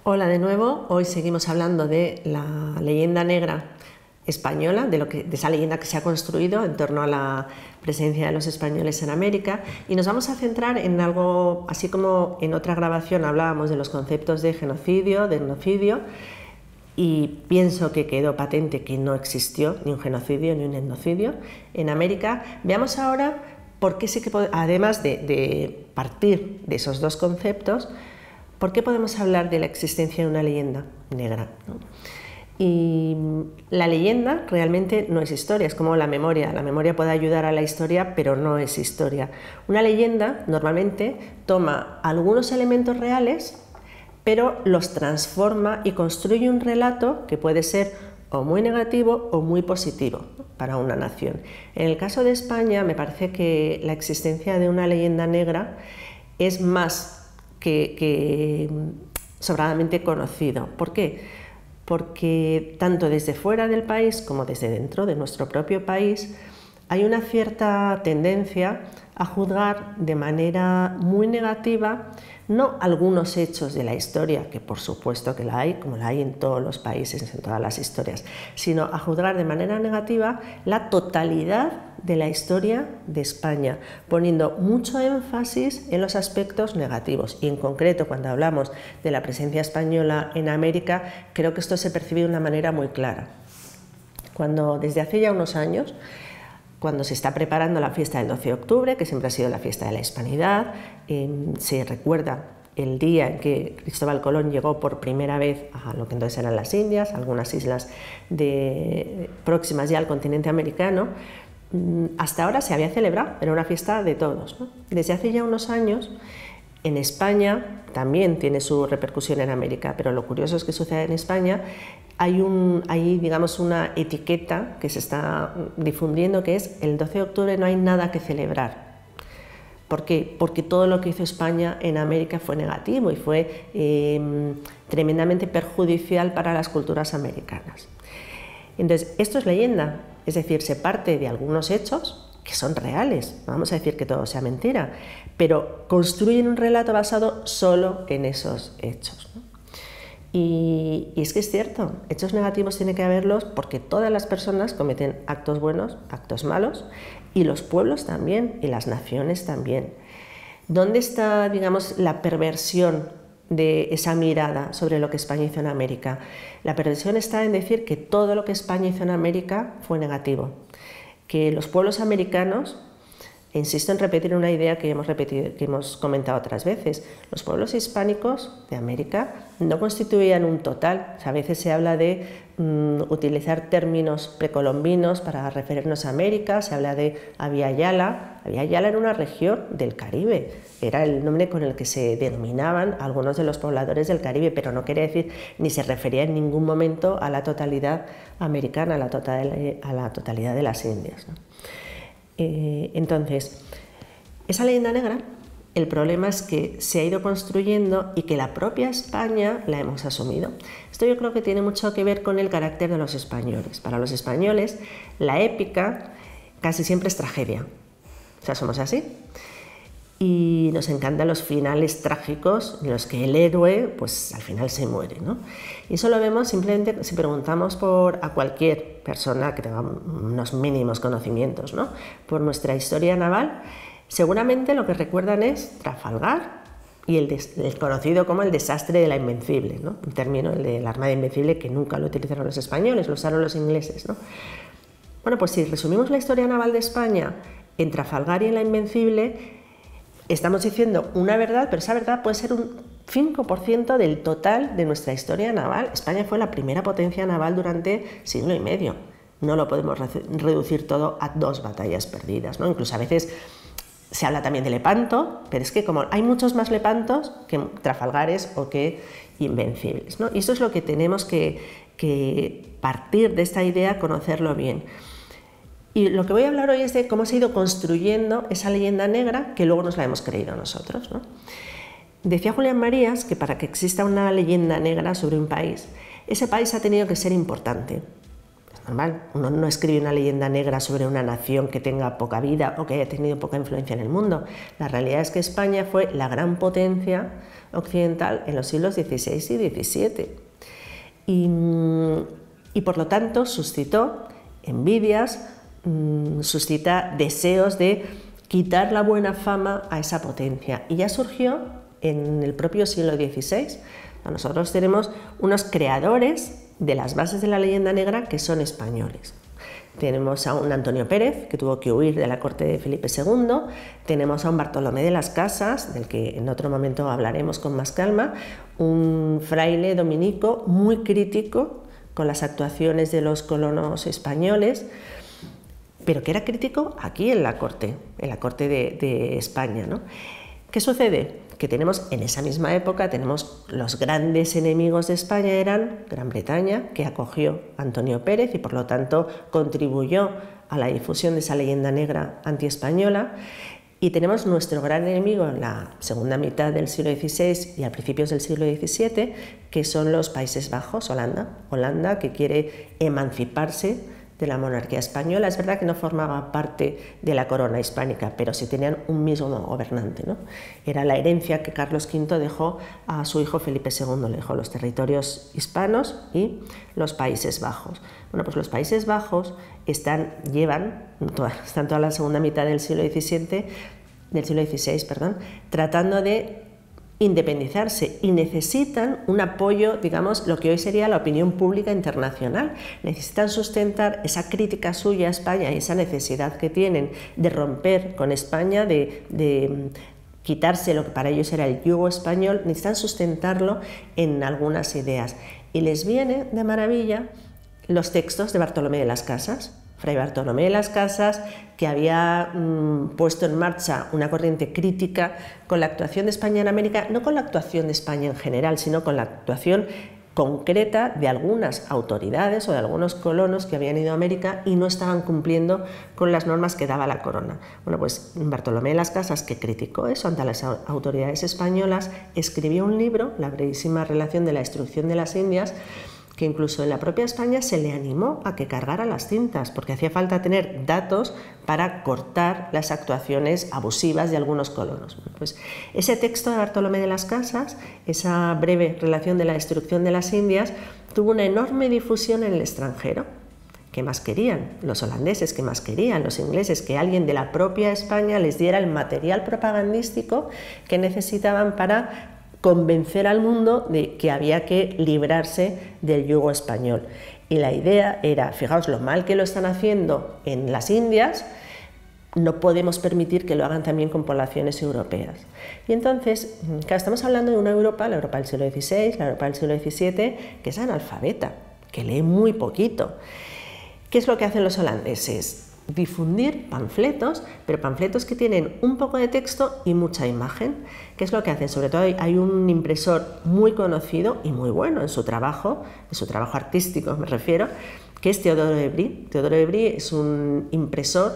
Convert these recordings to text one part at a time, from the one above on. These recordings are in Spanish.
Hola de nuevo, hoy seguimos hablando de la leyenda negra española, de esa leyenda que se ha construido en torno a la presencia de los españoles en América, y nos vamos a centrar en algo, así como en otra grabación hablábamos de los conceptos de genocidio, de etnocidio, y pienso que quedó patente que no existió ni un genocidio ni un etnocidio en América. Veamos ahora por qué además de partir de esos dos conceptos, ¿por qué podemos hablar de la existencia de una leyenda negra? Y la leyenda realmente no es historia, es como la memoria. La memoria puede ayudar a la historia, pero no es historia. Una leyenda normalmente toma algunos elementos reales, pero los transforma y construye un relato que puede ser o muy negativo o muy positivo para una nación. En el caso de España, me parece que la existencia de una leyenda negra es más que sobradamente conocido. ¿Por qué? Porque tanto desde fuera del país como desde dentro de nuestro propio país hay una cierta tendencia a juzgar de manera muy negativa no algunos hechos de la historia, que por supuesto que la hay, como la hay en todos los países, en todas las historias, sino a juzgar de manera negativa la totalidad de la historia de España, poniendo mucho énfasis en los aspectos negativos. Y en concreto, cuando hablamos de la presencia española en América, creo que esto se percibe de una manera muy clara. Cuando desde hace ya unos años, cuando se está preparando la fiesta del 12 de octubre, que siempre ha sido la fiesta de la Hispanidad, se recuerda el día en que Cristóbal Colón llegó por primera vez a lo que entonces eran las Indias, algunas islas próximas ya al continente americano. Hasta ahora se había celebrado, era una fiesta de todos, ¿no? Desde hace ya unos años, en España también tiene su repercusión en América, pero lo curioso es que sucede en España. Hay digamos una etiqueta que se está difundiendo, que es el 12 de octubre no hay nada que celebrar. ¿Por qué? Porque todo lo que hizo España en América fue negativo y fue tremendamente perjudicial para las culturas americanas. Entonces, esto es leyenda, es decir, se parte de algunos hechos que son reales, no vamos a decir que todo sea mentira, pero construyen un relato basado solo en esos hechos, ¿no? Y es que es cierto, hechos negativos tiene que haberlos porque todas las personas cometen actos buenos, actos malos, y los pueblos también, y las naciones también. ¿Dónde está, digamos, la perversión de esa mirada sobre lo que España hizo en América? La perversión está en decir que todo lo que España hizo en América fue negativo, que los pueblos americanos, insisto en repetir una idea que hemos comentado otras veces, los pueblos hispánicos de América no constituían un total. O sea, a veces se habla de utilizar términos precolombinos para referirnos a América, se habla de Abya Yala. Abya Yala era una región del Caribe, era el nombre con el que se denominaban algunos de los pobladores del Caribe, pero no quería decir ni se refería en ningún momento a la totalidad americana, a la totalidad de las Indias, ¿no? Entonces, esa leyenda negra, el problema es que se ha ido construyendo y que la propia España la hemos asumido. Esto yo creo que tiene mucho que ver con el carácter de los españoles. Para los españoles, la épica casi siempre es tragedia. O sea, somos así. Y nos encantan los finales trágicos en los que el héroe, pues al final se muere, ¿no? Y eso lo vemos simplemente si preguntamos a cualquier persona que tenga unos mínimos conocimientos, ¿no? Por nuestra historia naval, seguramente lo que recuerdan es Trafalgar y el conocido como el desastre de la Invencible, ¿no? Un término, el de la Armada Invencible, que nunca lo utilizaron los españoles, lo usaron los ingleses, ¿no? Bueno, pues si resumimos la historia naval de España en Trafalgar y en la Invencible, estamos diciendo una verdad, pero esa verdad puede ser un 5% del total de nuestra historia naval. España fue la primera potencia naval durante siglo y medio. No lo podemos reducir todo a 2 batallas perdidas, ¿no? Incluso a veces se habla también de Lepanto, pero es que como hay muchos más Lepantos que Trafalgares o que Invencibles, ¿no? Y eso es lo que tenemos que partir de esta idea, conocerlo bien. Y lo que voy a hablar hoy es de cómo se ha ido construyendo esa leyenda negra que luego nos la hemos creído nosotros, ¿no? Decía Julián Marías que para que exista una leyenda negra sobre un país, ese país ha tenido que ser importante. normal, uno no escribe una leyenda negra sobre una nación que tenga poca vida o que haya tenido poca influencia en el mundo. La realidad es que España fue la gran potencia occidental en los siglos XVI y XVII. Y por lo tanto suscitó envidias, suscita deseos de quitar la buena fama a esa potencia. Y ya surgió en el propio siglo XVI. Nosotros tenemos unos creadores de las bases de la leyenda negra que son españoles. Tenemos a un Antonio Pérez, que tuvo que huir de la corte de Felipe II, tenemos a un Bartolomé de las Casas, del que en otro momento hablaremos con más calma, un fraile dominico muy crítico con las actuaciones de los colonos españoles, pero que era crítico aquí en la corte de España, ¿no? ¿Qué sucede? Que tenemos en esa misma época, tenemos los grandes enemigos de España eran Gran Bretaña, que acogió a Antonio Pérez y por lo tanto contribuyó a la difusión de esa leyenda negra antiespañola, y tenemos nuestro gran enemigo en la segunda mitad del siglo XVI y a principios del siglo XVII, que son los Países Bajos, Holanda, que quiere emanciparse de la monarquía española. Es verdad que no formaba parte de la corona hispánica, pero sí tenían un mismo gobernante, ¿no? Era la herencia que Carlos V dejó a su hijo Felipe II, le dejó los territorios hispanos y los Países Bajos. Bueno, pues los Países Bajos están toda la segunda mitad del siglo XVI, tratando de independizarse y necesitan un apoyo, digamos, lo que hoy sería la opinión pública internacional. Necesitan sustentar esa crítica suya a España y esa necesidad que tienen de romper con España, de quitarse lo que para ellos era el yugo español, necesitan sustentarlo en algunas ideas. Y les viene de maravilla los textos de Bartolomé de las Casas. Fray Bartolomé de las Casas, que había puesto en marcha una corriente crítica con la actuación de España en América, no con la actuación de España en general, sino con la actuación concreta de algunas autoridades o de algunos colonos que habían ido a América y no estaban cumpliendo con las normas que daba la corona. Bueno, pues Bartolomé de las Casas, que criticó eso ante las autoridades españolas, escribió un libro, La brevísima relación de la destrucción de las Indias, que incluso en la propia España se le animó a que cargara las cintas, porque hacía falta tener datos para cortar las actuaciones abusivas de algunos colonos. Pues ese texto de Bartolomé de las Casas, esa breve relación de la destrucción de las Indias, tuvo una enorme difusión en el extranjero. ¿Qué más querían? Los holandeses, ¿qué más querían? Los ingleses, que alguien de la propia España les diera el material propagandístico que necesitaban para convencer al mundo de que había que librarse del yugo español. Y la idea era, fijaos lo mal que lo están haciendo en las Indias, no podemos permitir que lo hagan también con poblaciones europeas. Y entonces, claro, estamos hablando de una Europa, la Europa del siglo XVI, la Europa del siglo XVII, que es analfabeta, que lee muy poquito. ¿Qué es lo que hacen los holandeses? Difundir panfletos, pero panfletos que tienen un poco de texto y mucha imagen. ¿Qué es lo que hacen? Sobre todo hay un impresor muy conocido y muy bueno en su trabajo artístico me refiero, que es Theodore de Brie. Theodore de Brie es un impresor,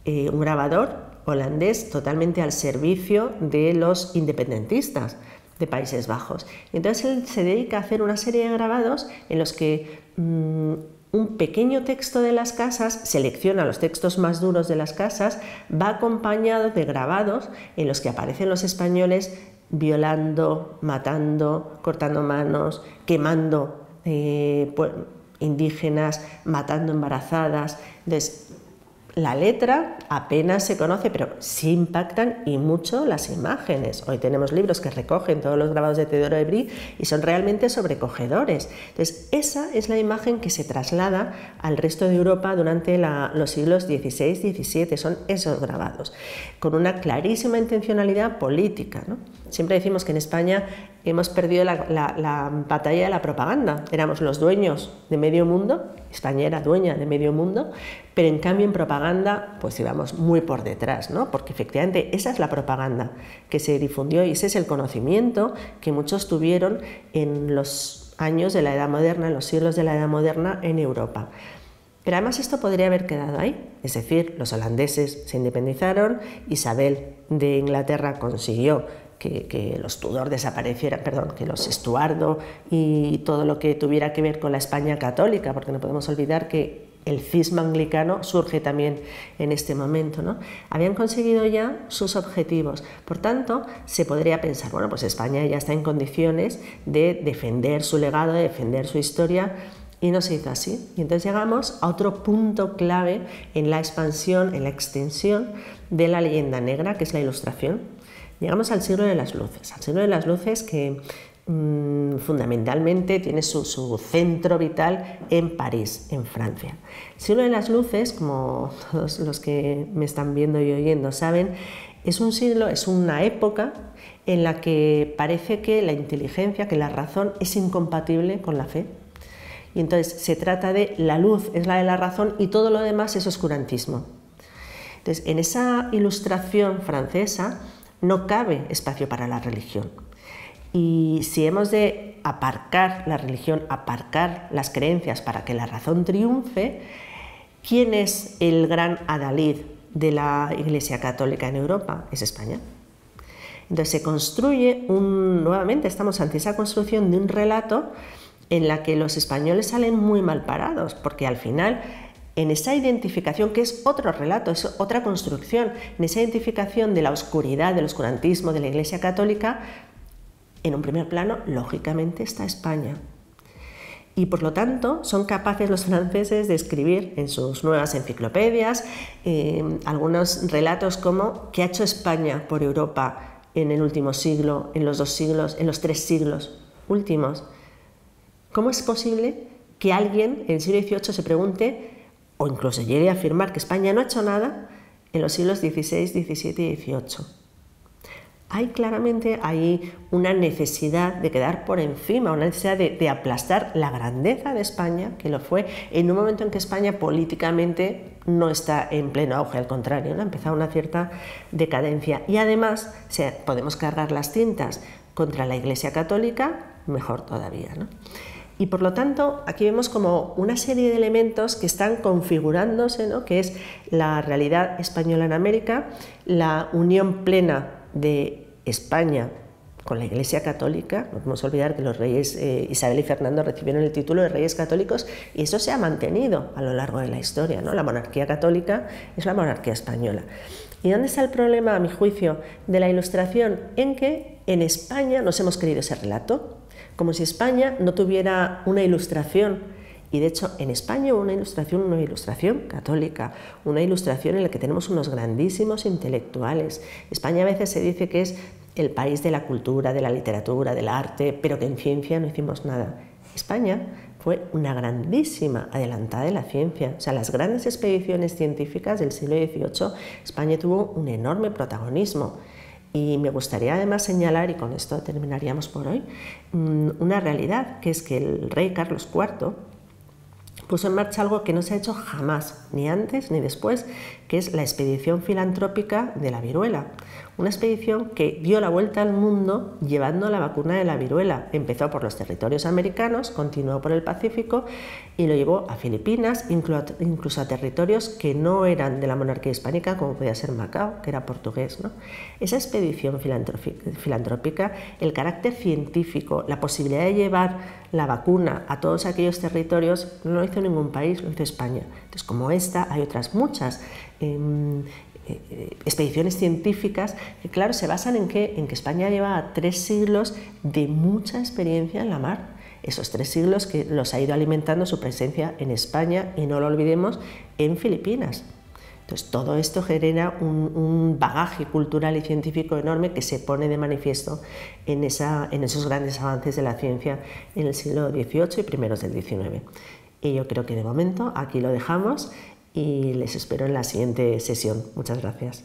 un grabador holandés totalmente al servicio de los independentistas de Países Bajos. Entonces él se dedica a hacer una serie de grabados en los que un pequeño texto de las casas, selecciona los textos más duros de las casas, va acompañado de grabados en los que aparecen los españoles violando, matando, cortando manos, quemando indígenas, matando embarazadas. Entonces, la letra apenas se conoce, pero sí impactan y mucho las imágenes. Hoy tenemos libros que recogen todos los grabados de Theodore de Brie y son realmente sobrecogedores. Entonces, esa es la imagen que se traslada al resto de Europa durante los siglos XVI y XVII. Son esos grabados, con una clarísima intencionalidad política, ¿no? Siempre decimos que en España hemos perdido la batalla de la propaganda. Éramos los dueños de medio mundo, España era dueña de medio mundo, pero en cambio en propaganda pues íbamos muy por detrás, ¿no? Porque efectivamente esa es la propaganda que se difundió y ese es el conocimiento que muchos tuvieron en los años de la Edad Moderna, en los siglos de la Edad Moderna en Europa. Pero además esto podría haber quedado ahí, es decir, los holandeses se independizaron, Isabel de Inglaterra consiguió que los Tudor desaparecieran, perdón, que los Estuardo y todo lo que tuviera que ver con la España católica, porque no podemos olvidar que el cisma anglicano surge también en este momento, ¿no? Habían conseguido ya sus objetivos. Por tanto, se podría pensar, bueno, pues España ya está en condiciones de defender su legado, de defender su historia, y no se hizo así. Y entonces llegamos a otro punto clave en la expansión, en la extensión de la leyenda negra, que es la Ilustración. Llegamos al siglo de las luces, que fundamentalmente tiene su centro vital en París, en Francia. El siglo de las luces, como todos los que me están viendo y oyendo saben, es un siglo, es una época en la que parece que la inteligencia, que la razón es incompatible con la fe. Y entonces se trata de la luz es la de la razón y todo lo demás es oscurantismo. Entonces, en esa Ilustración francesa no cabe espacio para la religión. Y si hemos de aparcar la religión, aparcar las creencias para que la razón triunfe, ¿quién es el gran adalid de la Iglesia Católica en Europa? Es España. Entonces se construye nuevamente estamos ante esa construcción de un relato en la que los españoles salen muy mal parados, porque al final en esa identificación, que es otro relato, es otra construcción, en esa identificación de la oscuridad, del oscurantismo de la Iglesia Católica, en un primer plano, lógicamente, está España. Y por lo tanto, son capaces los franceses de escribir en sus nuevas enciclopedias algunos relatos como ¿qué ha hecho España por Europa en el último siglo, en los 2 siglos, en los 3 siglos últimos? ¿Cómo es posible que alguien en el siglo XVIII se pregunte, o incluso llegue a afirmar que España no ha hecho nada en los siglos XVI, XVII y XVIII? Hay claramente una necesidad de quedar por encima, una necesidad de aplastar la grandeza de España, que lo fue en un momento en que España políticamente no está en pleno auge, al contrario, ¿no? Ha empezado una cierta decadencia. Y además, podemos cargar las tintas contra la Iglesia Católica, mejor todavía, ¿no? Y por lo tanto, aquí vemos como una serie de elementos que están configurándose, ¿no? Que es la realidad española en América, la unión plena de España con la Iglesia Católica. No podemos olvidar que los reyes Isabel y Fernando recibieron el título de reyes católicos y eso se ha mantenido a lo largo de la historia, ¿no? La monarquía católica es la monarquía española. ¿Y dónde está el problema, a mi juicio, de la Ilustración? En que en España nos hemos creído ese relato, como si España no tuviera una ilustración. Y de hecho en España hubo una ilustración católica, una ilustración en la que tenemos unos grandísimos intelectuales. España a veces se dice que es el país de la cultura, de la literatura, del arte, pero que en ciencia no hicimos nada. España fue una grandísima adelantada de la ciencia. O sea, las grandes expediciones científicas del siglo XVIII, España tuvo un enorme protagonismo. Y me gustaría además señalar, y con esto terminaríamos por hoy, una realidad, que es que el rey Carlos IV puso en marcha algo que no se ha hecho jamás, ni antes ni después, que es la expedición filantrópica de la viruela. Una expedición que dio la vuelta al mundo llevando la vacuna de la viruela. Empezó por los territorios americanos, continuó por el Pacífico y lo llevó a Filipinas, incluso a territorios que no eran de la monarquía hispánica, como podía ser Macao, que era portugués, ¿no? Esa expedición filantrópica, el carácter científico, la posibilidad de llevar la vacuna a todos aquellos territorios, no lo hizo ningún país, lo hizo España. Entonces, como esta, hay otras muchas expediciones científicas que, claro, se basan en que España lleva 3 siglos de mucha experiencia en la mar. Esos 3 siglos que los ha ido alimentando su presencia en España y, no lo olvidemos, en Filipinas. Entonces, todo esto genera un bagaje cultural y científico enorme que se pone de manifiesto en esos grandes avances de la ciencia en el siglo XVIII y primeros del XIX. Y yo creo que de momento aquí lo dejamos y les espero en la siguiente sesión. Muchas gracias.